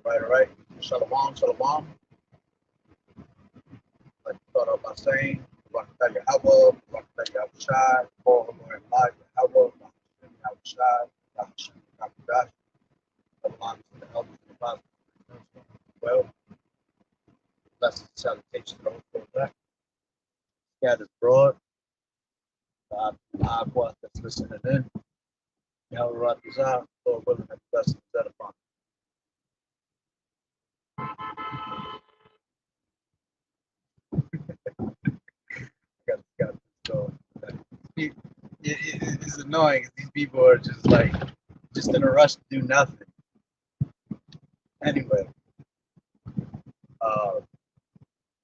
All right. Shalom, shalom. Like you start off by saying, Rakata Yahweh, Rakata Yahushai, Paul, Lord, Elijah, Yahweh, Hashem, Yahushai, Hashem, Yahushai, Shalom to the elders and apostles. Well, blessings, salutations to those who are left, scattered abroad. Aqua that's listening in. Yahweh Ratazah, Lord willing, and blessings set upon. Got this going. It's annoying. These people are just like, just in a rush to do nothing. Anyway, uh,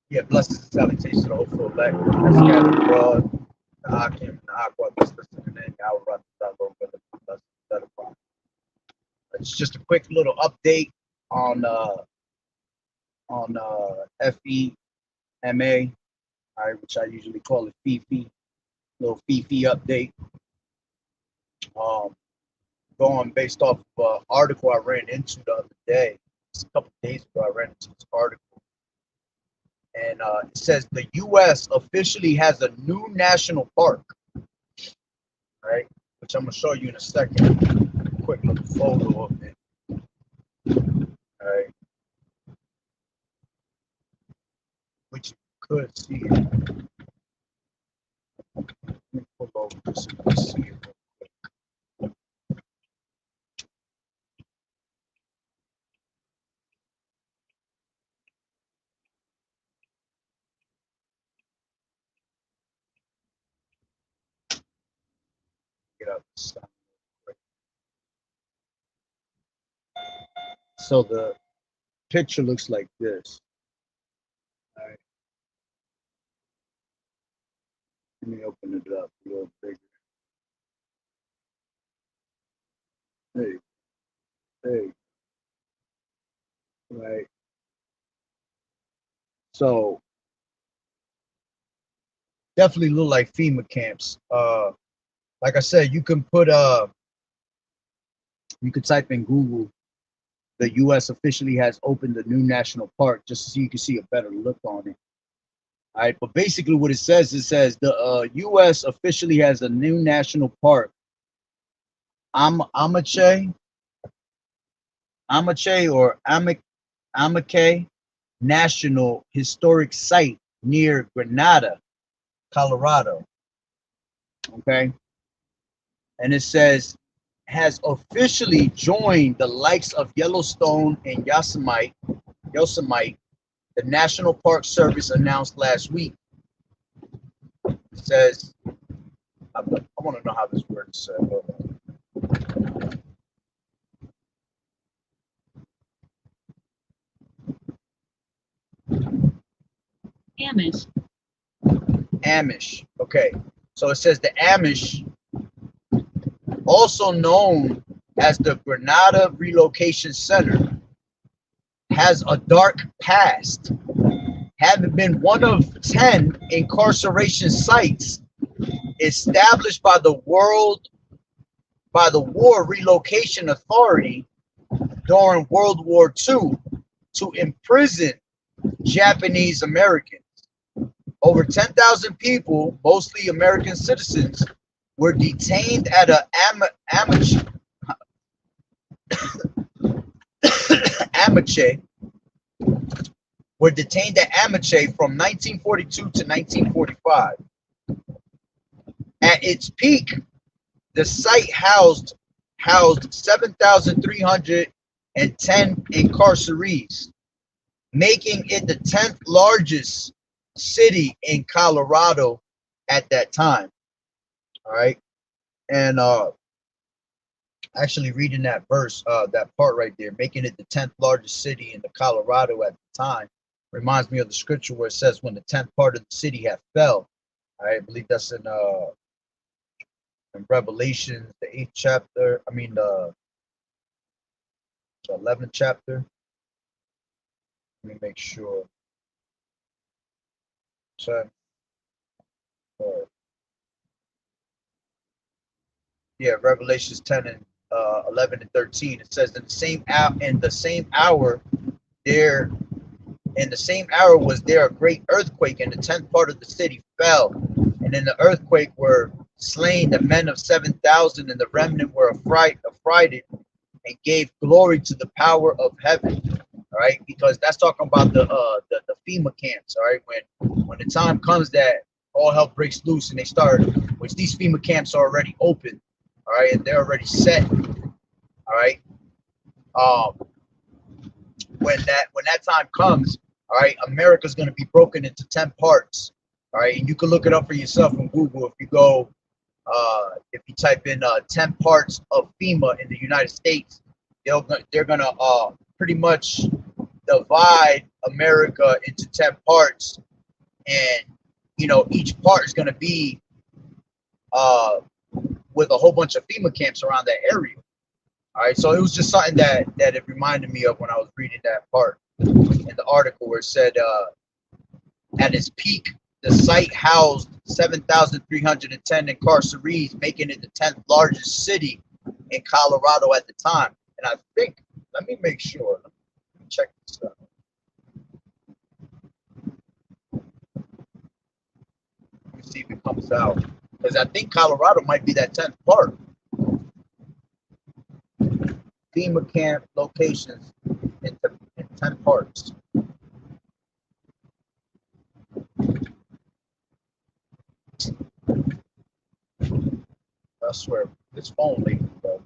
yeah, blessings and salutations to the hopeful elect that's scattered abroad, the Akim and the Aqua that's listening in. Yahweh Ratazah, Lord willing, and blessings set upon. It's just a quick little update on FEMA, all right, which I usually call it Fifi. Little Fifi update. Going based off of an article I ran into the other day. Just a couple of days ago, I ran into this article. And it says the U.S. officially has a new national park, right? Which I'm going to show you in a second. A quick little photo of it. All right. Which you could see it. Let me pull over just so you can see it. Get up. So the picture looks like this. All right. Let me open it up a little bigger. Hey, hey, right. So definitely look like FEMA camps. Like I said, you can put you could type in Google. The U.S. officially has opened a new national park just so you can see a better look on it. All right, but basically what it says the U.S. officially has a new national park, Amache or Amake National Historic Site near Grenada, Colorado. Okay, and it says has officially joined the likes of Yellowstone and Yosemite, the National Park Service announced last week. It says, I want to know how this word is said. Amish. Amish. Okay. So it says the Amish, also known as the Grenada Relocation Center, has a dark past, having been one of 10 incarceration sites established by the War Relocation Authority during World War II to imprison Japanese Americans. Over 10,000 people, mostly American citizens, were detained at a Amache were detained at Amache from 1942 to 1945. At its peak, the site housed 7,310 incarcerees, making it the 10th largest city in Colorado at that time. All right, and actually reading that verse, that part right there, making it the 10th largest city in the Colorado at the time, reminds me of the scripture where it says, "When the 10th part of the city hath fell." All right, I believe that's in Revelation, the 8th chapter. I mean, the 11th chapter. Let me make sure. So, yeah, Revelations 10 and 11 and 13. It says, in the same hour, There, in the same hour was there a great earthquake, and the tenth part of the city fell. And in the earthquake were slain the men of 7,000, and the remnant were affrighted and gave glory to the power of heaven. All right, because that's talking about the FEMA camps. All right, when the time comes that all hell breaks loose and they start, which these FEMA camps are already open. All right, and they're already set. All right, um, when that time comes, all right, America's going to be broken into 10 parts. All right, and you can look it up for yourself on Google if you go, if you type in 10 parts of FEMA in the United States. They're gonna pretty much divide America into 10 parts, and each part is gonna be uh, with a whole bunch of FEMA camps around that area. All right, so it was just something that it reminded me of when I was reading that part in the article where it said at its peak, the site housed 7,310 incarcerees, making it the 10th largest city in Colorado at the time. And I think, let me make sure. Let me check this out. Let me see if it comes out. Because I think Colorado might be that 10th part. FEMA camp locations in 10 parts. I swear, this phone lady, bro,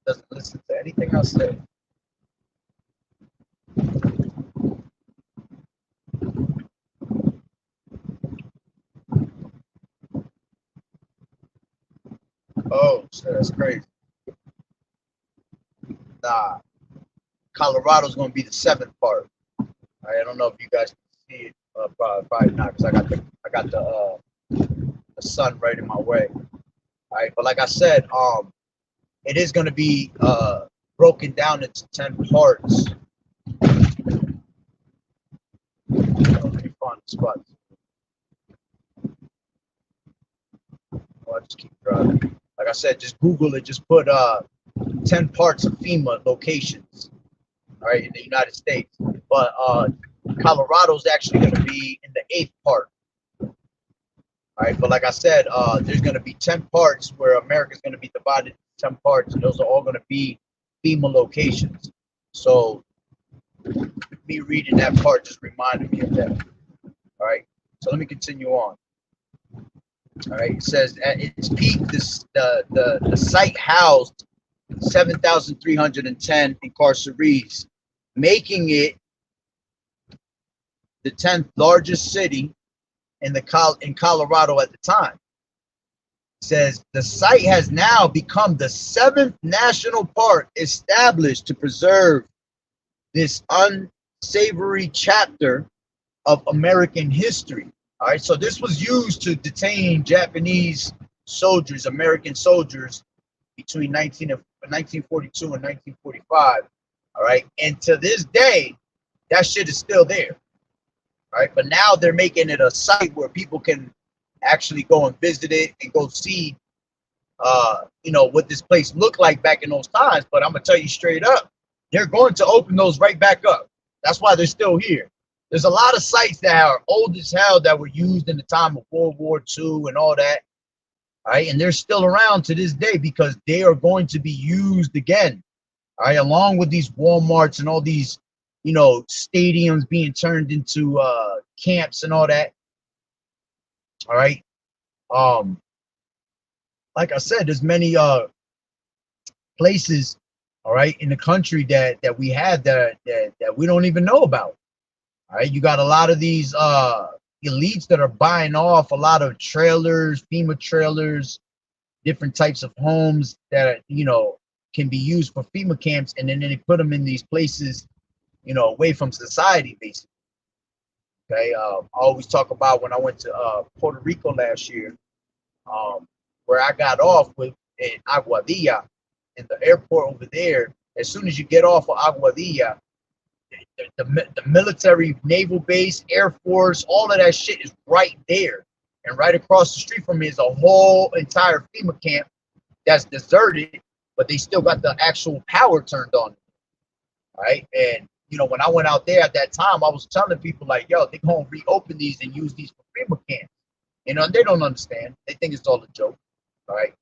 doesn't listen to anything I say. Oh, shit, that's crazy. Nah, Colorado's going to be the 7th part. I don't know if you guys can see it. Probably not, because I got the sun right in my way. All right, but like I said, it is going to be broken down into 10 parts. Let me find the spot. Oh, I just keep driving. Like I said, just Google it. Just put 10 parts of FEMA locations. All right, in the United States, but Colorado's actually going to be in the 8th part. All right, but like I said, there's going to be 10 parts where America's going to be divided into 10 parts, and those are all going to be FEMA locations. So me reading that part just reminded me of that. All right, so let me continue on. All right, it says at its peak, the site housed 7,310 incarcerees, making it the 10th largest city in Colorado at the time. It says the site has now become the 7th national park established to preserve this unsavory chapter of American history. All right, so this was used to detain Japanese soldiers, American soldiers, between 1942 and 1945. All right, and to this day, that shit is still there. All right, but now they're making it a site where people can actually go and visit it and go see, what this place looked like back in those times. But I'm gonna tell you straight up, they're going to open those right back up. That's why they're still here. There's a lot of sites that are old as hell that were used in the time of World War II and all that. All right, and they're still around to this day because they are going to be used again. All right, along with these Walmarts and all these, stadiums being turned into camps and all that. All right. Like I said, there's many places, all right, in the country that we have that we don't even know about. All right, you got a lot of these elites that are buying off a lot of trailers, FEMA trailers, different types of homes that can be used for FEMA camps, and then they put them in these places, away from society, basically. Okay, I always talk about when I went to Puerto Rico last year, where I got off with in Aguadilla, in the airport over there. As soon as you get off of Aguadilla, the military, naval base, Air Force, all of that shit is right there. And right across the street from me is a whole entire FEMA camp that's deserted, but they still got the actual power turned on. right? And when I went out there at that time, I was telling people like, yo, they're gonna reopen these and use these for FEMA camps. They don't understand. They think it's all a joke, all right?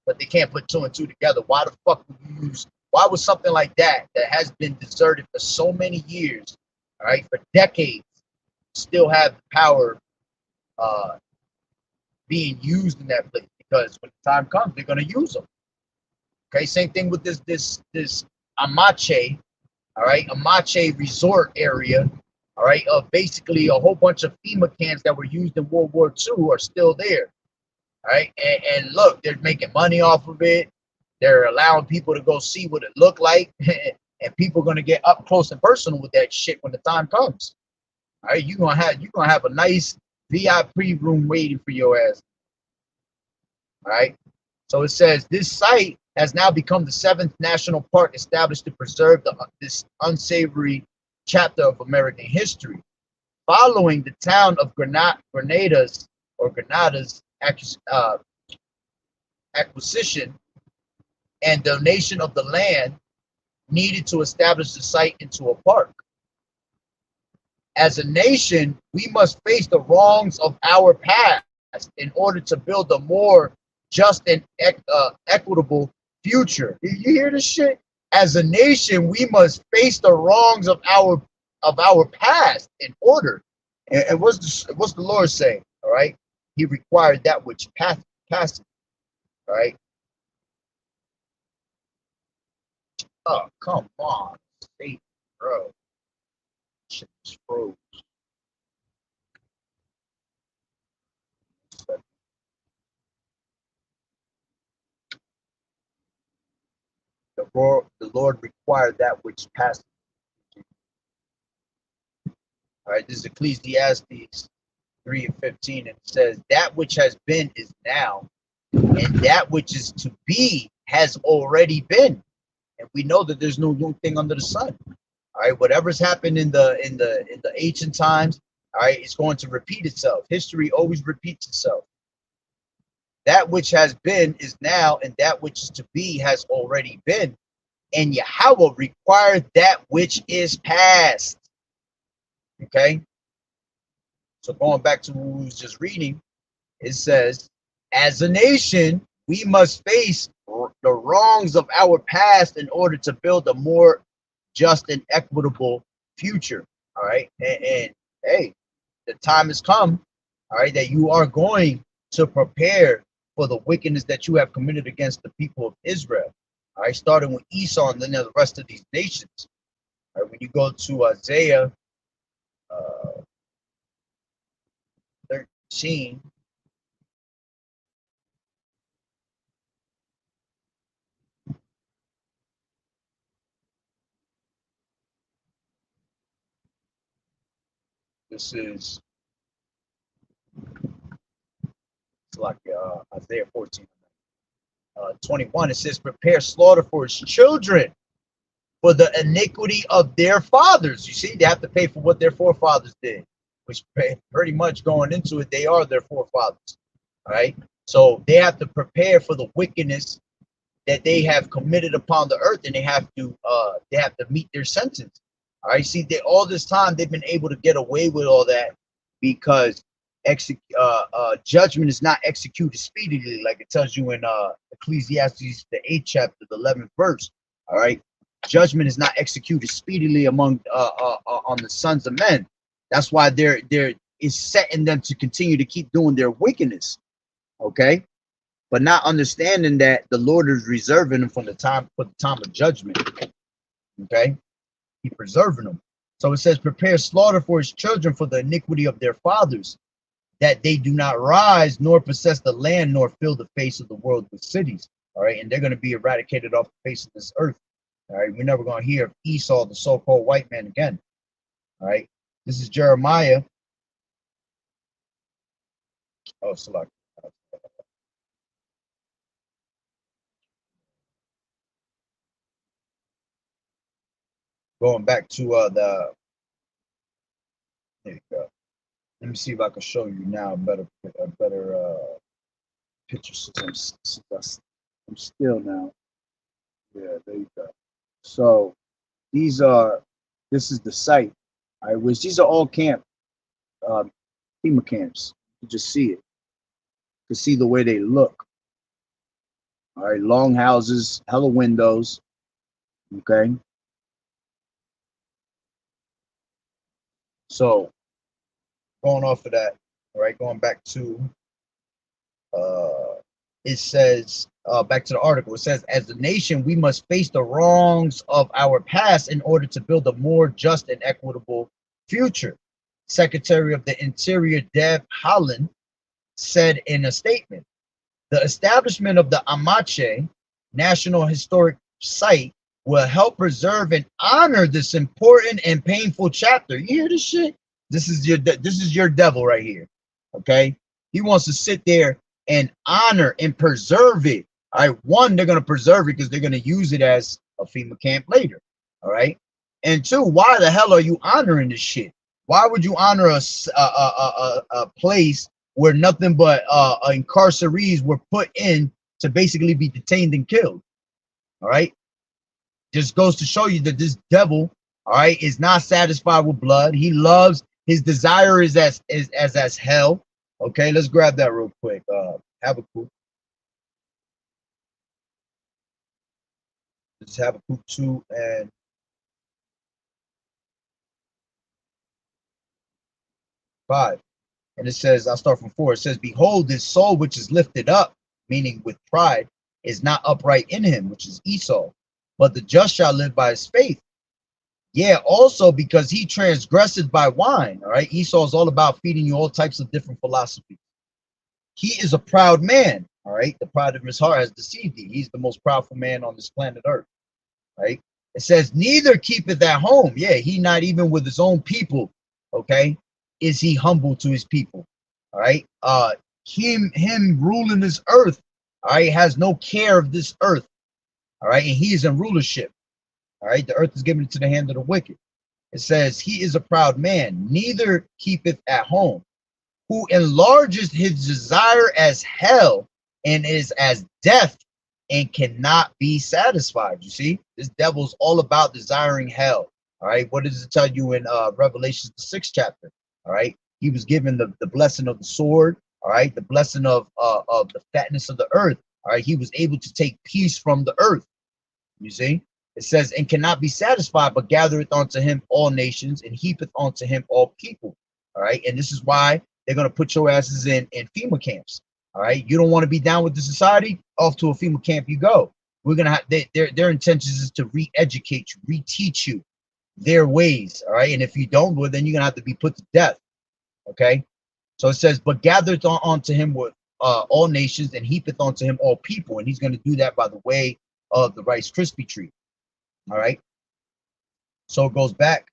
But they can't put two and two together. Why the fuck would you use? Why would something like that has been deserted for so many years, all right, for decades, still have the power uh, being used in that place? Because when the time comes, they're gonna use them. Okay, same thing with this Amache, all right, Amache resort area, all right, basically a whole bunch of FEMA camps that were used in World War II are still there, all right, and look, they're making money off of it. They're allowing people to go see what it looked like, and people are gonna get up close and personal with that shit when the time comes. All right, you're gonna have a nice VIP room waiting for your ass. All right. So it says this site has now become the seventh national park established to preserve this unsavory chapter of American history. Following the town of Grenada's acquisition and donation of the land needed to establish the site into a park. As a nation, we must face the wrongs of our past in order to build a more just and equitable future. You hear this shit? As a nation, we must face the wrongs of our past in order. And what's the Lord saying? All right, He required that which passed. All right. Oh, come on, state, bro. Shit is froze. The Lord required that which passed. All right, this is Ecclesiastes 3 and 15, and it says, that which has been is now, and that which is to be has already been. And we know that there's no new thing under the sun. All right, whatever's happened in the ancient times, all right, it's going to repeat itself. History always repeats itself. That which has been is now, and that which is to be has already been. And Yahweh required that which is past. Okay, so going back to what we was just reading, it says, as a nation, we must face the wrongs of our past in order to build a more just and equitable future. All right. And hey, the time has come, all right, that you are going to prepare for the wickedness that you have committed against the people of Israel. All right, starting with Esau and then the rest of these nations. All right, when you go to Isaiah 13, this is it's like Isaiah 14, 21. It says, prepare slaughter for his children for the iniquity of their fathers. You see, they have to pay for what their forefathers did, which pretty much going into it, they are their forefathers. All right. So they have to prepare for the wickedness that they have committed upon the earth, and they have to meet their sentence. All right. See, all this time they've been able to get away with all that because judgment is not executed speedily, like it tells you in Ecclesiastes the 8th chapter, the 11th verse. All right. Judgment is not executed speedily among on the sons of men. That's why there is setting them to continue to keep doing their wickedness. Okay, but not understanding that the Lord is reserving them for the time of judgment. Okay, He preserving them. So it says, prepare slaughter for his children for the iniquity of their fathers, that they do not rise nor possess the land nor fill the face of the world with cities. All right, and they're going to be eradicated off the face of this earth. All right, we're never going to hear of Esau, the so-called white man, again. All right, this is Jeremiah. Oh, select. Going back to there you go. Let me see if I can show you now a better picture since I'm still now. Yeah, there you go. So These are this is the site. I which these are all uh, FEMA camps. You just see it. You can see the way they look. All right, long houses, hella windows. Okay, so going off of that, all right, going back to uh, it says back to the article. It says, as a nation, we must face the wrongs of our past in order to build a more just and equitable future. Secretary of the Interior Deb Haaland said in a statement. The establishment of the Amache National Historic Site will help preserve and honor this important and painful chapter. You hear this shit? This is your devil right here. Okay? He wants to sit there and honor and preserve it. All right. One, they're gonna preserve it because they're gonna use it as a FEMA camp later. All right. And two, why the hell are you honoring this shit? Why would you honor a place where nothing but incarcerees were put in to basically be detained and killed? All right, just goes to show you that this devil, all right, is not satisfied with blood. He loves, his desire is as hell. Okay, let's grab that real quick. Habakkuk, this is Habakkuk 2 and 5. And it says, I'll start from 4. It says, behold, this soul which is lifted up, meaning with pride, is not upright in him, which is Esau. But the just shall live by his faith. Yeah, also because he transgressed by wine. All right. Esau is all about feeding you all types of different philosophies. He is a proud man. All right. The pride of his heart has deceived thee. He's the most proudful man on this planet Earth. Right. It says, neither keepeth at home. Yeah, he not even with his own people. Okay. Is he humble to his people? All right. Him ruling this earth, all right, has no care of this earth. All right. And he is in rulership. All right. The earth is given into the hand of the wicked. It says, he is a proud man, neither keepeth at home, who enlarges his desire as hell and is as death and cannot be satisfied. You see, this devil's all about desiring hell. All right. What does it tell you in Revelation, the 6th chapter? All right. He was given the blessing of the sword. All right. The blessing of the fatness of the earth. All right. He was able to take peace from the earth. You see, it says, and cannot be satisfied, but gathereth unto him all nations and heapeth unto him all people. All right. And this is why they're going to put your asses in FEMA camps. All right. You don't want to be down with the society? Off to a FEMA camp you go. We're going to have their intentions is to re-educate you, reteach you their ways. All right. And if you don't, well, then you're going to have to be put to death. Okay. So it says, but gathereth unto him with all nations and heapeth unto him all people. And he's going to do that by the way of the Rice Krispie treat. All right. So it goes back,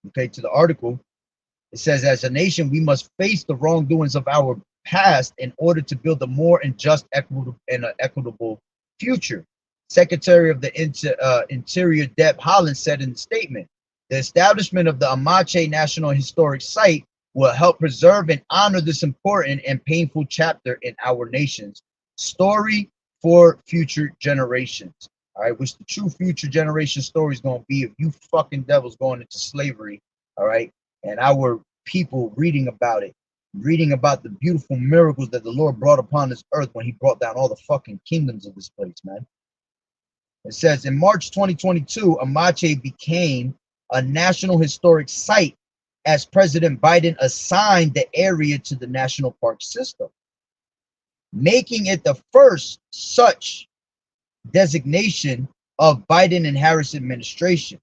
okay, to the article. It says, as a nation, we must face the wrongdoings of our past in order to build a more and just, equitable future. Secretary of the Interior Deb Haaland said in the statement, the establishment of the Amache National Historic Site will help preserve and honor this important and painful chapter in our nation's story for future generations. All right, which the true future generation story is going to be of you fucking devils going into slavery. All right, and our people reading about it, reading about the beautiful miracles that the Lord brought upon this earth when he brought down all the fucking kingdoms of this place, man. It says in March 2022, Amache became a national historic site as President Biden assigned the area to the national park system, making it the first such designation of Biden and Harris administration.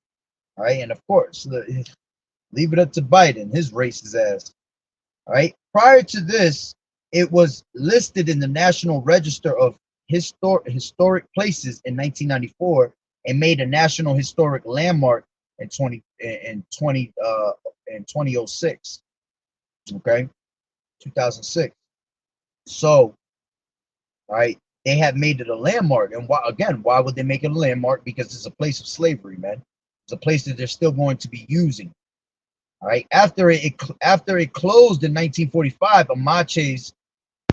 All right, and of course, leave it up to Biden, his racist ass. All right, prior to this, it was listed in the National Register of Historic Places in 1994 and made a National Historic Landmark in 2006. Okay, 2006. So, all right, they have made it a landmark. And why would they make it a landmark? Because it's a place of slavery, man. It's a place that they're still going to be using. All right. After it closed in 1945, Amache's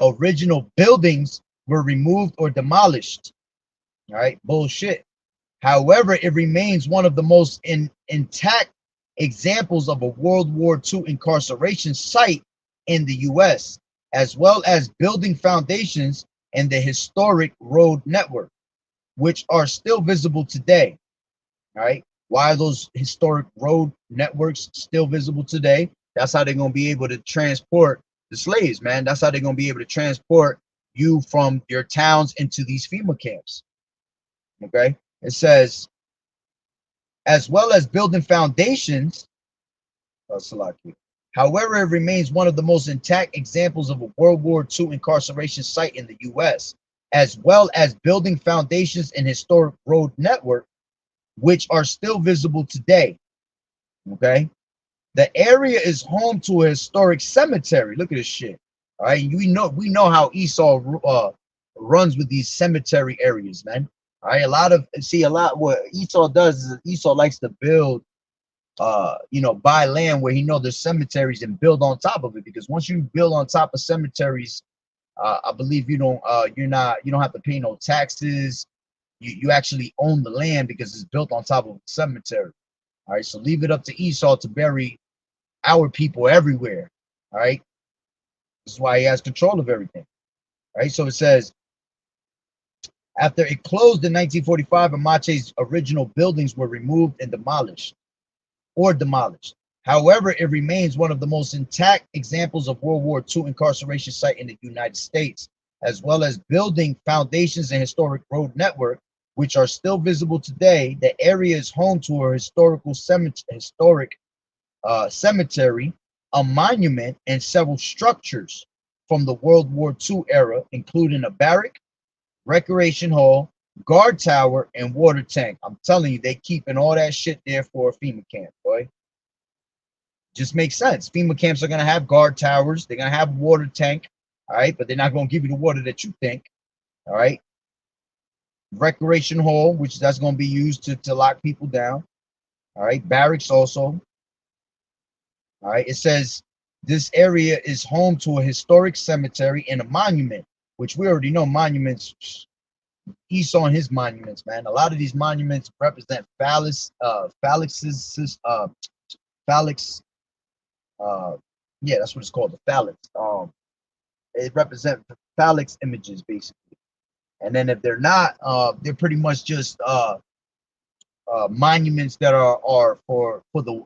original buildings were removed or demolished. All right. Bullshit. However, it remains one of the most intact examples of a World War II incarceration site in the US, as well as building foundations in the historic road network, which are still visible today. All right. Why are those historic road networks still visible today? That's how they're going to be able to transport the slaves, man. That's how they're going to be able to transport you from your towns into these FEMA camps. Okay. It says, as well as building foundations. However, it remains one of the most intact examples of a World War II incarceration site in the US, as well as building foundations in historic road network, which are still visible today. Okay. The area is home to a historic cemetery. Look at this shit. All right. We know how Esau runs with these cemetery areas, man. All right. What Esau does is Esau likes to build buy land where he know there's cemeteries and build on top of it, because once you build on top of cemeteries, I believe you don't have to pay no taxes. You actually own the land because it's built on top of a cemetery. All right, so leave it up to Esau to bury our people everywhere. All right, this is why he has control of everything. All right, so it says, after it closed in 1945, Amache's original buildings were removed and demolished. However, it remains one of the most intact examples of World War II incarceration site in the United States, as well as building foundations and historic road network, which are still visible today. The area is home to a historical cemetery, a monument, and several structures from the World War II era, including a barrack, recreation hall, guard tower, and water tank. I'm telling you, they keeping all that shit there for a FEMA camp, boy. Just makes sense. FEMA camps are gonna have guard towers, they're gonna have water tank, all right, but they're not gonna give you the water that you think. All right. Recreation hall, which that's gonna be used to lock people down. All right, barracks also. All right, it says this area is home to a historic cemetery and a monument, which we already know monuments. Esau and his monuments, man. A lot of these monuments represent phallics. Yeah, that's what it's called, the phallics. It represents phallics images, basically. And then if they're not, they're pretty much just monuments that are for the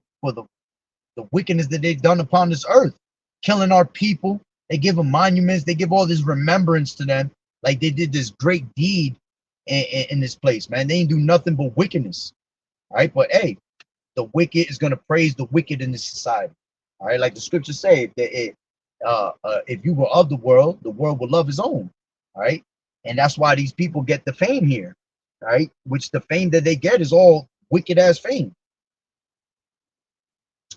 wickedness that they've done upon this earth, killing our people. They give them monuments. They give all this remembrance to them, like they did this great deed in this place, man. They ain't do nothing but wickedness. All right, but hey, the wicked is gonna praise the wicked in this society. All right, like the scriptures say, if you were of the world will love his own. All right, and that's why these people get the fame here. All right, which the fame that they get is all wicked ass fame.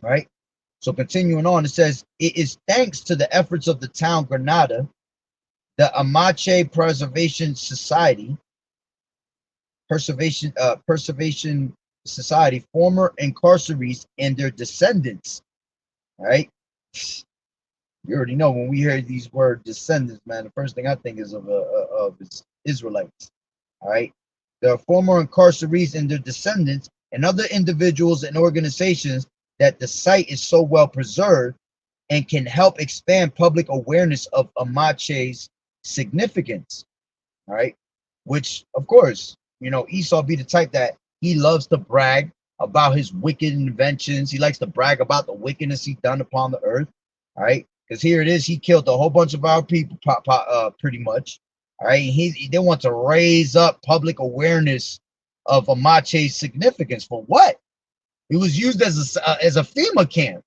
All right. So continuing on, it says, it is thanks to the efforts of the town Granada, the Amache Preservation Society, former incarcerees and their descendants. All right. You already know when we hear these words descendants, man, the first thing I think is of Israelites. All right. The former incarcerees and their descendants and other individuals and organizations, that the site is so well preserved and can help expand public awareness of Amache's significance. All right. Which, of course, Esau be the type that he loves to brag about his wicked inventions. He likes to brag about the wickedness he done upon the earth. All right. Because here it is, he killed a whole bunch of our people, pretty much. All right. They want to raise up public awareness of Amache's significance. For what? It was used as a FEMA camp.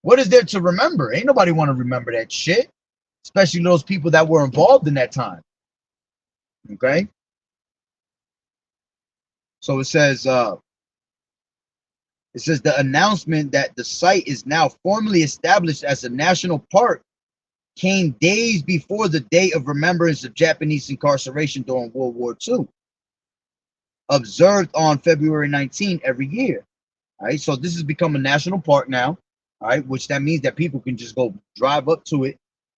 What is there to remember? Ain't nobody want to remember that shit, especially those people that were involved in that time. Okay. So it says the announcement that the site is now formally established as a national park came days before the day of remembrance of Japanese incarceration during World War II, observed on February 19 every year. All right, so this has become a national park now. All right, which that means that people can just go drive up to it,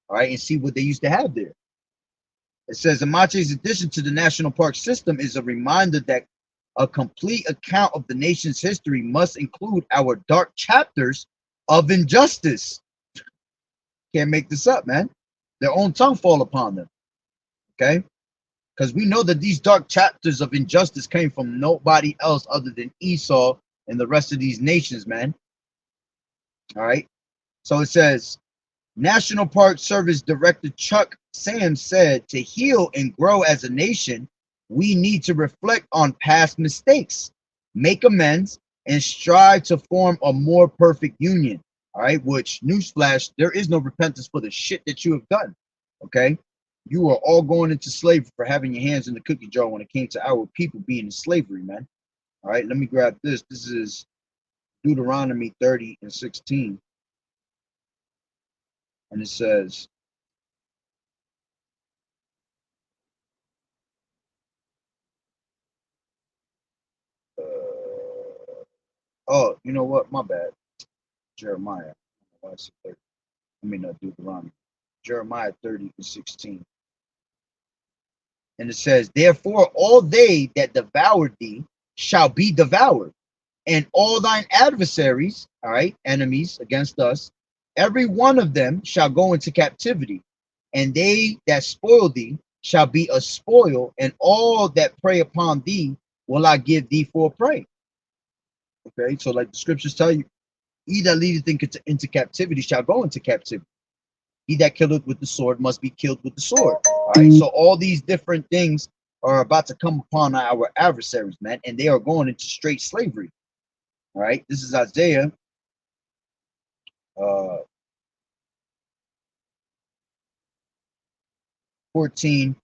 all right, and see what they used to have there. It says Amache's addition to the national park system is a reminder that a complete account of the nation's history must include our dark chapters of injustice. Can't make this up, man. Their own tongue fall upon them. Okay? Because we know that these dark chapters of injustice came from nobody else other than Esau and the rest of these nations, man. All right. So it says, National Park Service Director Chuck Sam said to heal and grow as a nation, we need to reflect on past mistakes, make amends, and strive to form a more perfect union. All right, which, newsflash, there is no repentance for the shit that you have done. Okay, you are all going into slavery for having your hands in the cookie jar when it came to our people being in slavery, man. All right, let me grab this. This is Deuteronomy 30 and 16. And it says, oh, you know what? My bad. Jeremiah. Why is it 30? I mean, Deuteronomy. Jeremiah 30 and 16. And it says, therefore, all they that devoured thee shall be devoured, and all thine adversaries, all right, enemies against us, every one of them shall go into captivity, and they that spoil thee shall be a spoil, and all that prey upon thee will I give thee for a prey. Okay, so like the scriptures tell you, he that leadeth into captivity shall go into captivity. He that killeth with the sword must be killed with the sword. All right. So all these different things are about to come upon our adversaries, man, and they are going into straight slavery. All right. This is Isaiah 14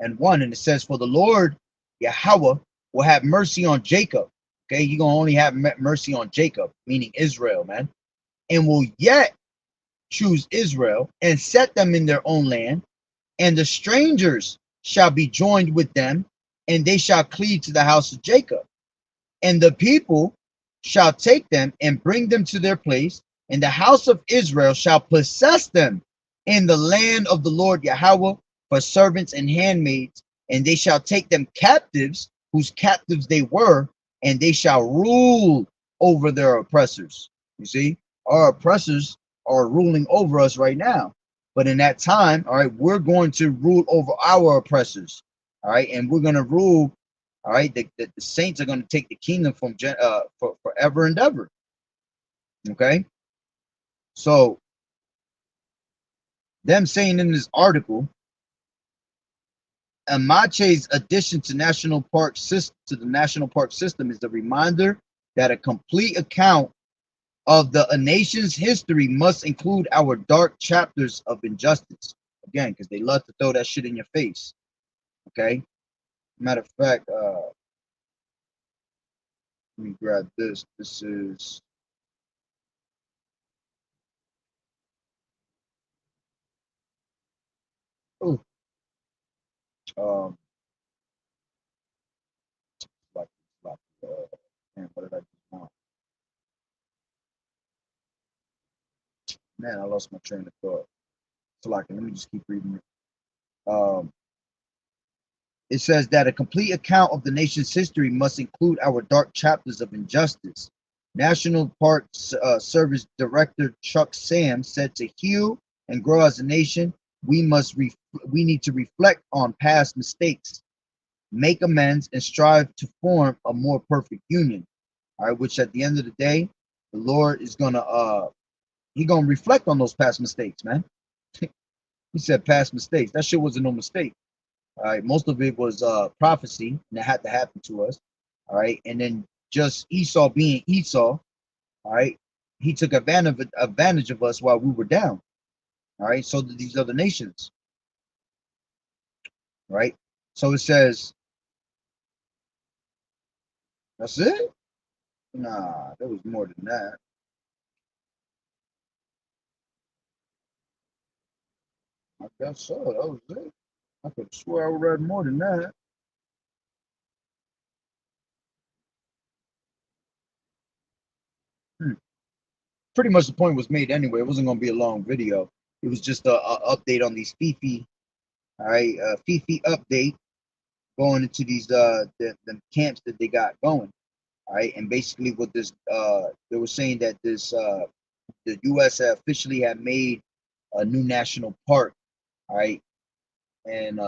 and 1. And it says, for the Lord Yahweh will have mercy on Jacob. Okay, you're gonna only have mercy on Jacob, meaning Israel, man, and will yet choose Israel and set them in their own land, and the strangers shall be joined with them, and they shall cleave to the house of Jacob. And the people shall take them and bring them to their place, and the house of Israel shall possess them in the land of the Lord Yahweh for servants and handmaids, and they shall take them captives, whose captives they were, and they shall rule over their oppressors. You see, our oppressors are ruling over us right now. But in that time, all right, we're going to rule over our oppressors. All right, and we're going to rule. All right, the saints are going to take the kingdom from for forever and ever. Okay, so them saying in this article, Amache's addition to national park system to the national park system is a reminder that a complete account of a nation's history must include our dark chapters of injustice. Again, because they love to throw that shit in your face. Okay. Matter of fact, let me grab this. This is oh um like man, what did I just want? Man, I lost my train of thought. So like, let me just keep reading it. It says that a complete account of the nation's history must include our dark chapters of injustice. National Park Service Director Chuck Sam said to heal and grow as a nation, we need to reflect on past mistakes, make amends, and strive to form a more perfect union. All right, which at the end of the day, the Lord is gonna reflect on those past mistakes, man. He said past mistakes. That shit wasn't no mistake. All right, most of it was prophecy, and it had to happen to us. All right, and then just Esau being Esau. All right, he took advantage of us while we were down. All right, so did these other nations. Right, so it says that's it. Nah, there was more than that. I guess so. That was it. I could swear I read more than that. Hmm. Pretty much the point was made anyway. It wasn't going to be a long video. It was just a update on these Fifi. All right, Fifi update. going into these the camps that they got going. All right, and basically what this they were saying that this the U.S. officially had made a new national park. All right, and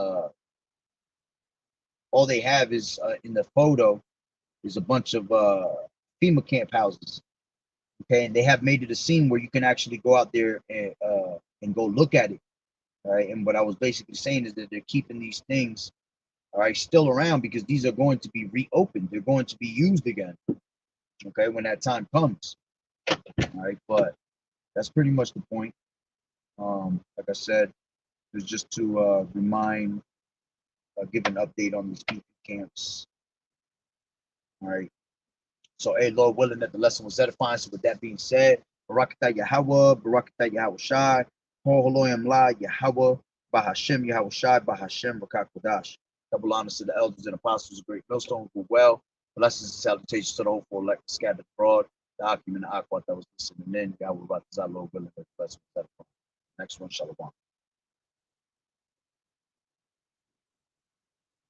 all they have is in the photo is a bunch of FEMA camp houses. Okay, and they have made it a scene where you can actually go out there and go look at it. All right, and what I was basically saying is that they're keeping these things, all right, still around because these are going to be reopened. They're going to be used again. Okay, when that time comes. All right, but that's pretty much the point. Like I said, it's just to remind, give an update on these people camps. All right. So, hey, Lord willing that the lesson was edifying. So, with that being said, Barakatah Yahweh, Barakatah Yahweh Shai, Holoyam La Yahweh, Bahashem Yahweh Shai, Bahashem Rakak Kodash. Double honors to the elders and apostles of Great Millstone who well. Blessings and salutations to the hopeful elect scattered abroad. The Akim and the Aquat that was listening in. God will about to Lord willing that the lesson was edifying. Next one, Shalom.